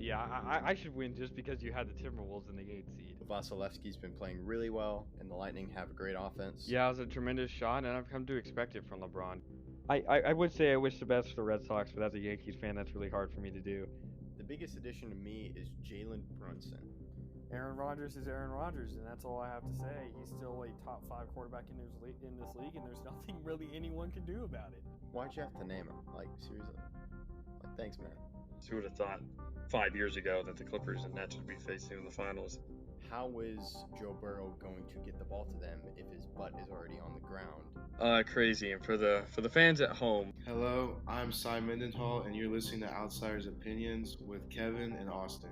Yeah, I should win just because you had the Timberwolves in the 8th seed. Vasilevsky's been playing really well, and the Lightning have a great offense. Yeah, it was a tremendous shot, and I've come to expect it from LeBron. I would say I wish the best for the Red Sox, but as a Yankees fan, that's really hard for me to do. The biggest addition to me is Jalen Brunson. Aaron Rodgers is Aaron Rodgers, and that's all I have to say. He's still a top 5 quarterback in this league, and there's nothing really anyone can do about it. Why'd you have to name him? Like, seriously? Like, thanks, man. Who would have thought 5 years ago that the Clippers and Nets would be facing in the finals? How is Joe Burrow going to get the ball to them if his butt is already on the ground? Crazy. And for the fans at home, Hello, I'm Cy Mendenhall, and you're listening to Outsiders Opinions with Kevin and Austin.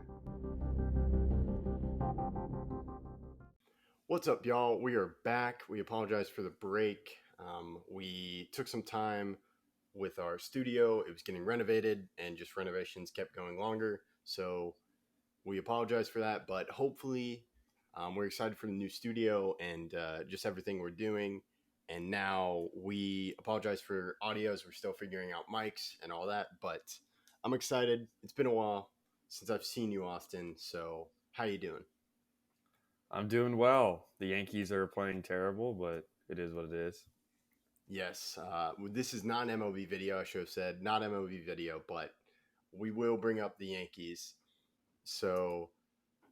What's up, y'all? We are back. We apologize for the break. We took some time with our studio. It was getting renovated, and just renovations kept going longer. So we apologize for that, but hopefully we're excited for the new studio and just everything we're doing. And now we apologize for audios. We're still figuring out mics and all that, but I'm excited. It's been a while since I've seen you, Austin. So how you doing? I'm doing well. The Yankees are playing terrible, but it is what it is. Yes, this is not an MLB video. I should have said not MLB video, but we will bring up the Yankees. So,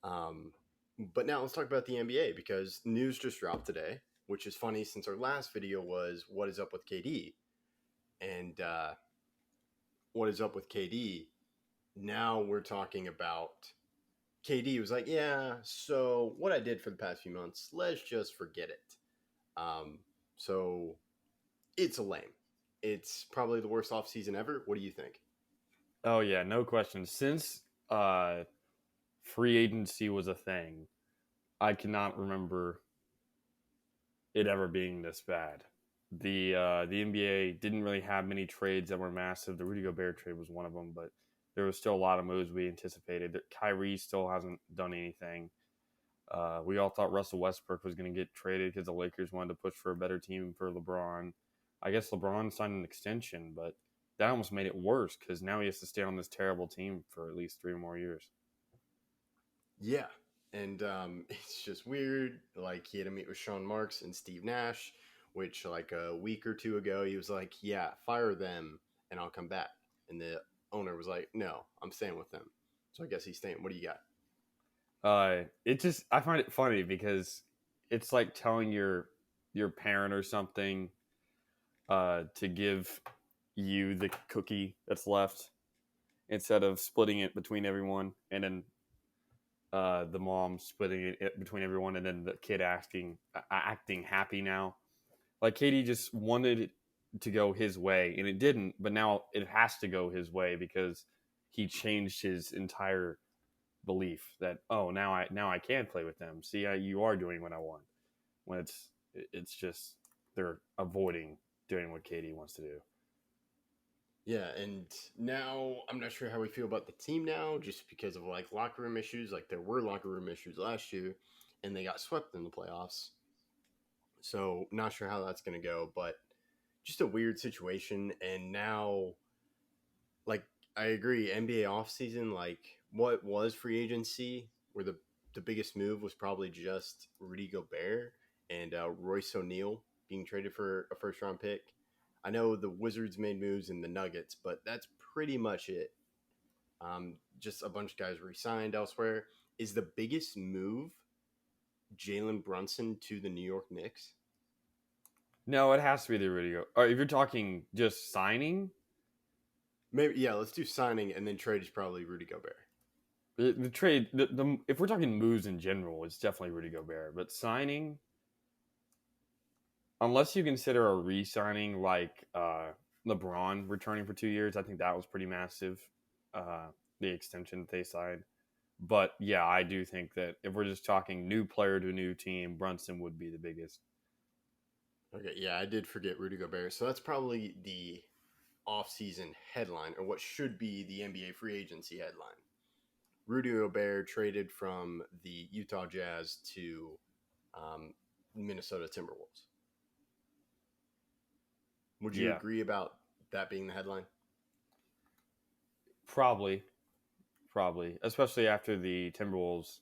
but now let's talk about the NBA because news just dropped today, which is funny since our last video was what is up with KD, and what is up with KD. Now we're talking about KD was like, yeah, so what I did for the past few months, let's just forget it. So it's a lame. It's probably the worst offseason ever. What do you think? Oh, yeah, no question. Since free agency was a thing, I cannot remember it ever being this bad. The NBA didn't really have many trades that were massive. The Rudy Gobert trade was one of them, but there was still a lot of moves we anticipated. Kyrie still hasn't done anything. We all thought Russell Westbrook was going to get traded because the Lakers wanted to push for a better team for LeBron. I guess LeBron signed an extension, but that almost made it worse because now he has to stay on this terrible team for at least 3 more years. Yeah, and it's just weird. Like, he had to meet with Sean Marks and Steve Nash, which like a week or two ago, he was like, yeah, fire them and I'll come back. And the owner was like, no, I'm staying with them. So I guess he's staying. What do you got? I find it funny because it's like telling your parent or something to give you the cookie that's left instead of splitting it between everyone, and then the mom splitting it between everyone, and then the kid acting happy now. Like, KD just wanted it to go his way, and it didn't, but now it has to go his way because he changed his entire belief that, oh, now I can play with them. See, you are doing what I want. When it's just they're avoiding doing what KD wants to do. Yeah, and now I'm not sure how we feel about the team now, just because of like locker room issues. Like, there were locker room issues last year, and they got swept in the playoffs. So not sure how that's going to go, but just a weird situation. And now, like, I agree, NBA offseason, like what was free agency, where the biggest move was probably just Rudy Gobert and Royce O'Neal being traded for a first round pick. I know the Wizards made moves in the Nuggets, but that's pretty much it. Just a bunch of guys re-signed elsewhere. Is the biggest move Jalen Brunson to the New York Knicks? No, it has to be the Rudy. Or if you're talking just signing, Maybe, yeah, let's do signing, and then trade is probably Rudy Gobert. the trade. If we're talking moves in general, it's definitely Rudy Gobert. But signing, unless you consider a re-signing like LeBron returning for 2 years, I think that was pretty massive. The extension that they signed. But yeah, I do think that if we're just talking new player to new team, Brunson would be the biggest. Okay, yeah, I did forget Rudy Gobert. So that's probably the offseason headline, or what should be the NBA free agency headline. Rudy Gobert traded from the Utah Jazz to Minnesota Timberwolves. Would you agree about that being the headline? Probably. probably, especially after the Timberwolves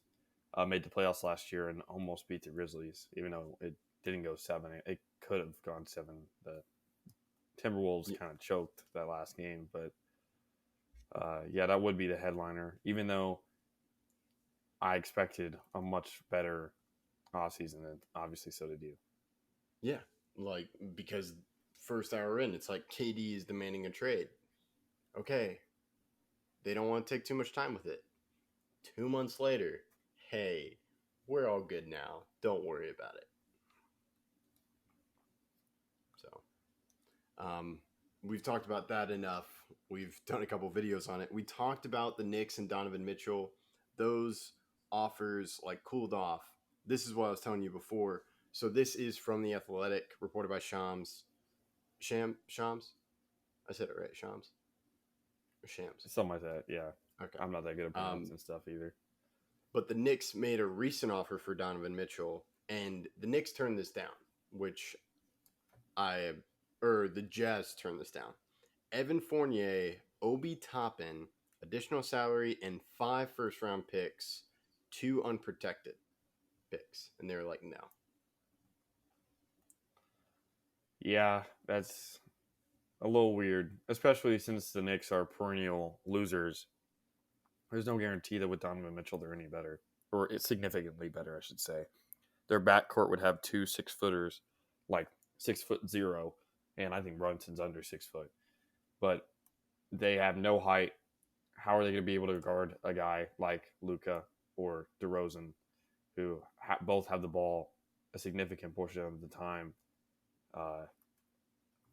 made the playoffs last year and almost beat the Grizzlies, even though it didn't go 7. It could have gone 7. The Timberwolves kind of choked that last game, but yeah, that would be the headliner, even though I expected a much better offseason, and obviously so did you. Yeah, like, because first hour in, it's like KD is demanding a trade. Okay, they don't want to take too much time with it. 2 months later, hey, we're all good now. Don't worry about it. So, we've talked about that enough. We've done a couple videos on it. We talked about the Knicks and Donovan Mitchell. Those offers like cooled off. This is what I was telling you before. So this is from The Athletic, reported by Shams. Shams? I said it right, Shams? Or Shams? Something like that, yeah. Okay. I'm not that good at pronouncing stuff either. But the Knicks made a recent offer for Donovan Mitchell, and the Knicks turned this down, which the Jazz turned this down. Evan Fournier, Obi Toppin, additional salary, and 5 first-round picks, 2 unprotected picks. And they were like, no. Yeah, that's a little weird, especially since the Knicks are perennial losers. There's no guarantee that with Donovan Mitchell they're any better, or it's significantly better, I should say. Their backcourt would have 2 6-footers, like 6'0", and I think Brunson's under 6 foot. But they have no height. How are they going to be able to guard a guy like Luka or DeRozan, who both have the ball a significant portion of the time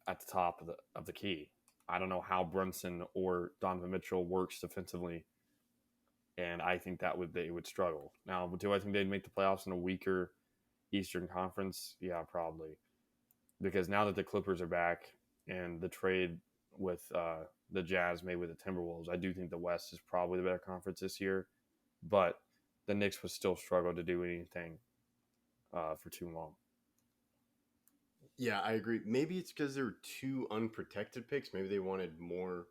at the top of the key? I don't know how Brunson or Donovan Mitchell works defensively, and I think they would struggle. Now, do I think they'd make the playoffs in a weaker Eastern Conference? Yeah, probably. Because now that the Clippers are back and the trade with the Jazz made with the Timberwolves, I do think the West is probably the better conference this year. But the Knicks would still struggle to do anything for too long. Yeah, I agree. Maybe it's because there were 2 unprotected picks. Maybe they wanted more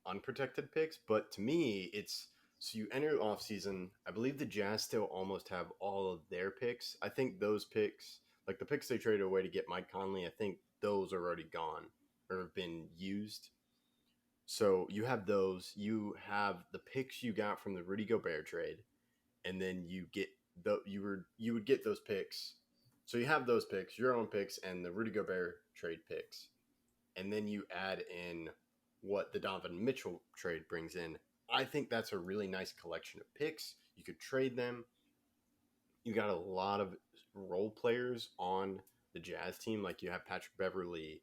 unprotected picks. But to me, it's so you enter off season. I believe the Jazz still almost have all of their picks. I think those picks, like the picks they traded away to get Mike Conley, I think those are already gone or have been used. So you have those. You have the picks you got from the Rudy Gobert trade, and then you get you would get those picks. So you have those picks, your own picks, and the Rudy Gobert trade picks, and then you add in what the Donovan Mitchell trade brings in. I think that's a really nice collection of picks. You could trade them. You got a lot of role players on the Jazz team, like you have Patrick Beverley.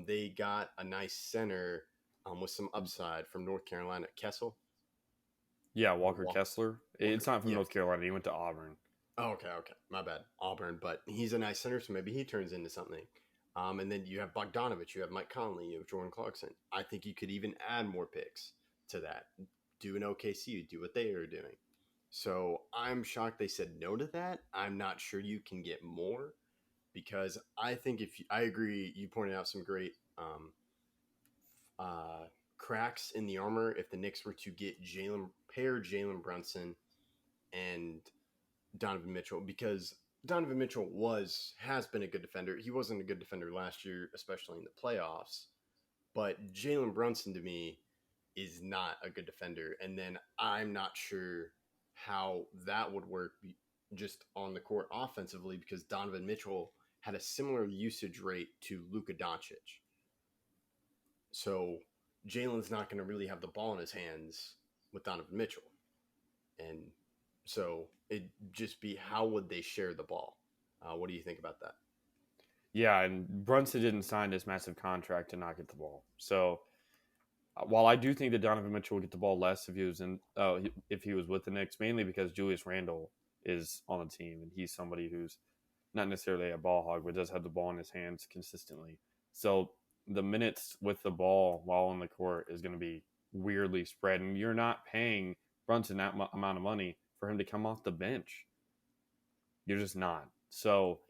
They got a nice center with some upside from North Carolina, Kessel. Yeah, Walker Kessler. It's not from North Carolina. He went to Auburn. Oh, okay. My bad. Auburn, but he's a nice center, so maybe he turns into something. And then you have Bogdanovich, you have Mike Conley, you have Jordan Clarkson. I think you could even add more picks to that. Do an OKC, do what they are doing. So I'm shocked they said no to that. I'm not sure you can get more because I think I agree, you pointed out some great cracks in the armor if the Knicks were to get Jalen Brunson and Donovan Mitchell, because Donovan Mitchell has been a good defender. He wasn't a good defender last year, especially in the playoffs. But Jalen Brunson, to me, is not a good defender. And then I'm not sure how that would work just on the court offensively, because Donovan Mitchell had a similar usage rate to Luka Doncic. So Jalen's not going to really have the ball in his hands with Donovan Mitchell. And so it'd just be, how would they share the ball? What do you think about that? Yeah, and Brunson didn't sign this massive contract to not get the ball. So while I do think that Donovan Mitchell would get the ball less if he was with the Knicks, mainly because Julius Randle is on the team and he's somebody who's not necessarily a ball hog, but does have the ball in his hands consistently. So the minutes with the ball while on the court is going to be weirdly spread, and you're not paying Brunson that amount of money for him to come off the bench. You're just not. So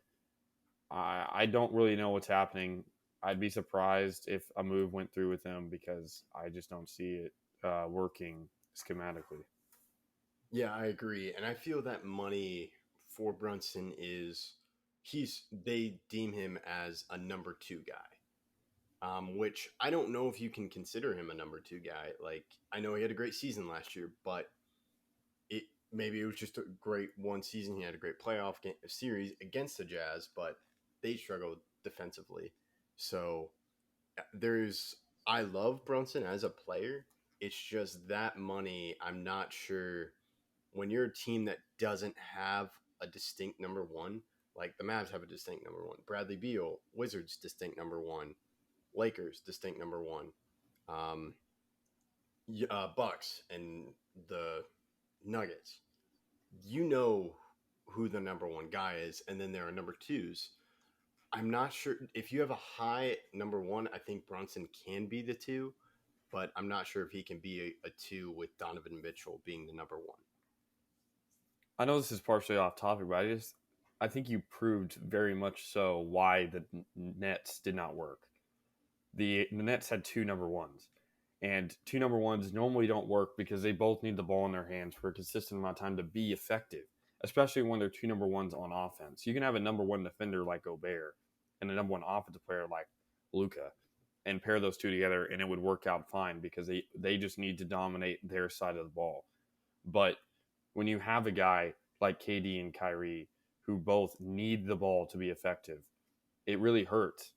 I don't really know what's happening. I'd be surprised if a move went through with him because I just don't see it working, schematically. Yeah, I agree. And I feel that money for Brunson is they deem him as a number 2 guy. Which I don't know if you can consider him a number 2 guy. Like, I know he had a great season last year, but maybe it was just a great one season. He had a great series against the Jazz, but they struggled defensively. So I love Brunson as a player. It's just that money, I'm not sure when you're a team that doesn't have a distinct number 1, like the Mavs have a distinct number 1, Bradley Beal, Wizards distinct number 1, Lakers distinct number 1, um, Bucks and the Nuggets. You know who the number 1 guy is, and then there are number 2s. I'm not sure if you have a high number 1. I think Brunson can be the 2, but I'm not sure if he can be a 2 with Donovan Mitchell being the number 1. I know this is partially off topic, but I think you proved very much so why the Nets did not work. The Nets had 2 number 1s, and 2 number 1s normally don't work because they both need the ball in their hands for a consistent amount of time to be effective, especially when they're 2 number 1s on offense. You can have a number 1 defender like Gobert and a number 1 offensive player like Luka and pair those two together, and it would work out fine because they just need to dominate their side of the ball. But when you have a guy like KD and Kyrie who both need the ball to be effective, it really hurts.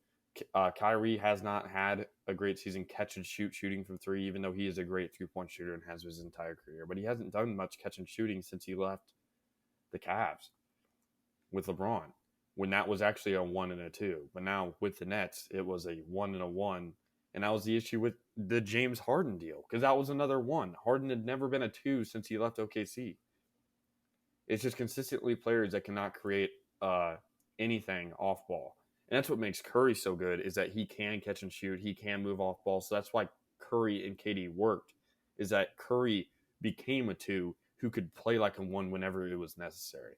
Kyrie has not had a great season catch and shooting from 3, even though he is a great 3-point shooter and has his entire career. But he hasn't done much catch and shooting since he left the Cavs with LeBron, when that was actually a 1 and a 2. But now with the Nets, it was a 1 and a 1. And that was the issue with the James Harden deal, because that was another 1. Harden had never been a 2 since he left OKC. It's just consistently players that cannot create anything off ball. And that's what makes Curry so good, is that he can catch and shoot. He can move off ball. So that's why Curry and KD worked, is that Curry became a 2 who could play like a 1 whenever it was necessary.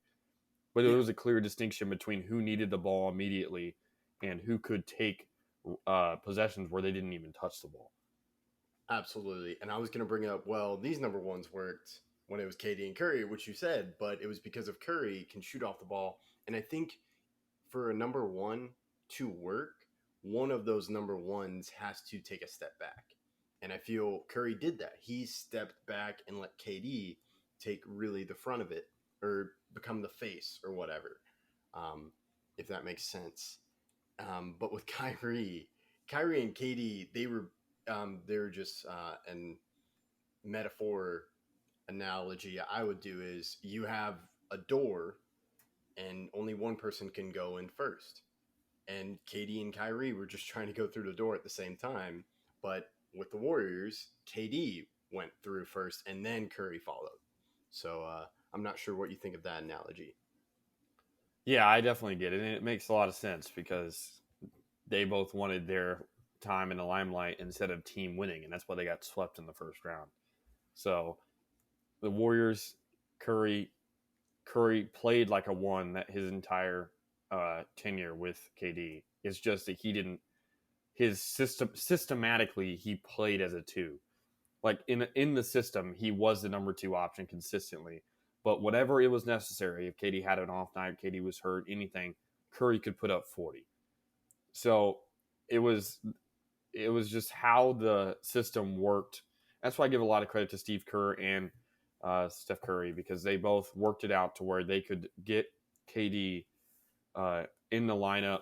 But there was a clear distinction between who needed the ball immediately and who could take possessions where they didn't even touch the ball. Absolutely. And I was going to bring up, well, these number 1s worked when it was KD and Curry, which you said, but it was because of Curry can shoot off the ball. And I think for a number 1 to work, one of those number 1s has to take a step back. And I feel Curry did that. He stepped back and let KD take really the front of it, or become the face or whatever, if that makes sense. But with Kyrie and KD, they're just an metaphor analogy I would do is you have a door and only one person can go in first. And KD and Kyrie were just trying to go through the door at the same time. But with the Warriors, KD went through first and then Curry followed. So I'm not sure what you think of that analogy. Yeah, I definitely get it. And it makes a lot of sense because they both wanted their time in the limelight instead of team winning. And that's why they got swept in the first round. So the Warriors, Curry played like a 1 that his entire tenure with KD. It's just that he didn't. His systematically he played as a 2. Like in the system, he was the number 2 option consistently. But whatever it was necessary, if KD had an off night, KD was hurt, anything, Curry could put up 40. So it was just how the system worked. That's why I give a lot of credit to Steve Kerr and Steph Curry, because they both worked it out to where they could get KD in the lineup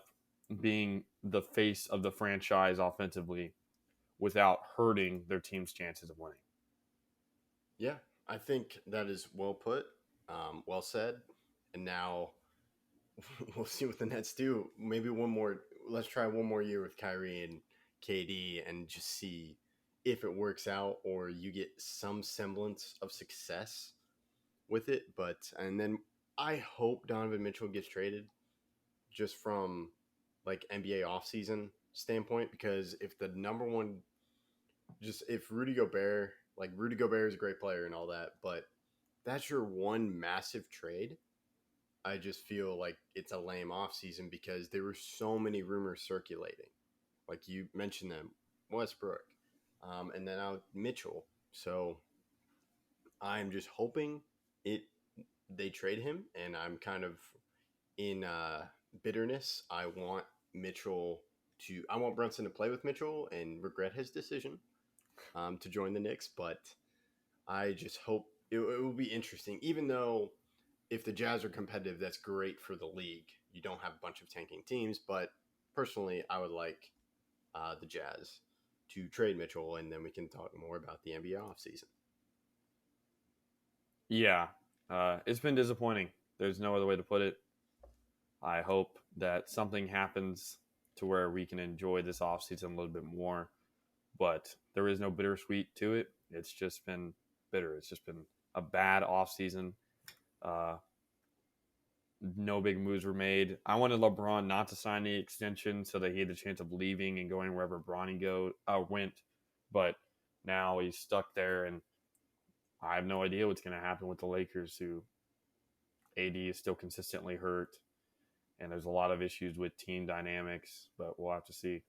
being the face of the franchise offensively without hurting their team's chances of winning. Yeah, I think that is well put, well said. And now we'll see what the Nets do. Maybe let's try one more year with Kyrie and KD and just see if it works out or you get some semblance of success with it. And then I hope Donovan Mitchell gets traded just from like NBA offseason standpoint, because if the number 1, if Rudy Gobert is a great player and all that, but that's your one massive trade, I just feel like it's a lame offseason because there were so many rumors circulating. Like you mentioned them, Westbrook, and then out Mitchell. So I'm just hoping they trade him, and I'm kind of in bitterness. I want Brunson to play with Mitchell and regret his decision to join the Knicks, but I just hope it will be interesting. Even though if the Jazz are competitive, that's great for the league. You don't have a bunch of tanking teams, but personally, I would like the Jazz to trade Mitchell, and then we can talk more about the NBA offseason. Yeah, it's been disappointing. There's no other way to put it. I hope that something happens to where we can enjoy this offseason a little bit more. But there is no bittersweet to it. It's just been bitter. It's just been a bad offseason. No big moves were made. I wanted LeBron not to sign the extension so that he had the chance of leaving and going wherever Bronny went. But now he's stuck there, and I have no idea what's going to happen with the Lakers, who AD is still consistently hurt, and there's a lot of issues with team dynamics, but we'll have to see.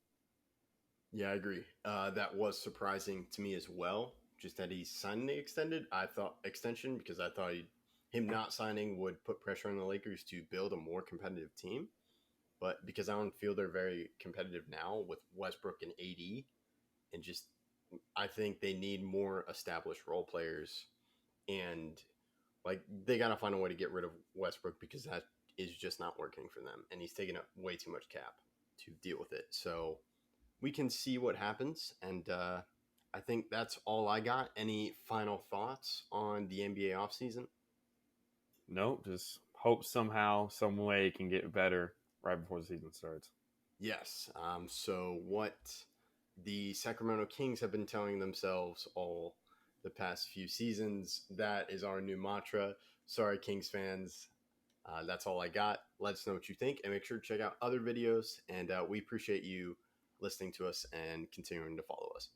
Yeah, I agree. That was surprising to me as well. Just that he signed the extension because I thought him not signing would put pressure on the Lakers to build a more competitive team. But because I don't feel they're very competitive now with Westbrook and AD, and just I think they need more established role players, and like they gotta find a way to get rid of Westbrook because that is just not working for them, and he's taking up way too much cap to deal with it. So we can see what happens, and I think that's all I got. Any final thoughts on the NBA offseason? Nope, just hope somehow, some way it can get better right before the season starts. Yes. So what the Sacramento Kings have been telling themselves all the past few seasons, that is our new mantra. Sorry, Kings fans. That's all I got. Let us know what you think, and make sure to check out other videos. And we appreciate you listening to us and continuing to follow us.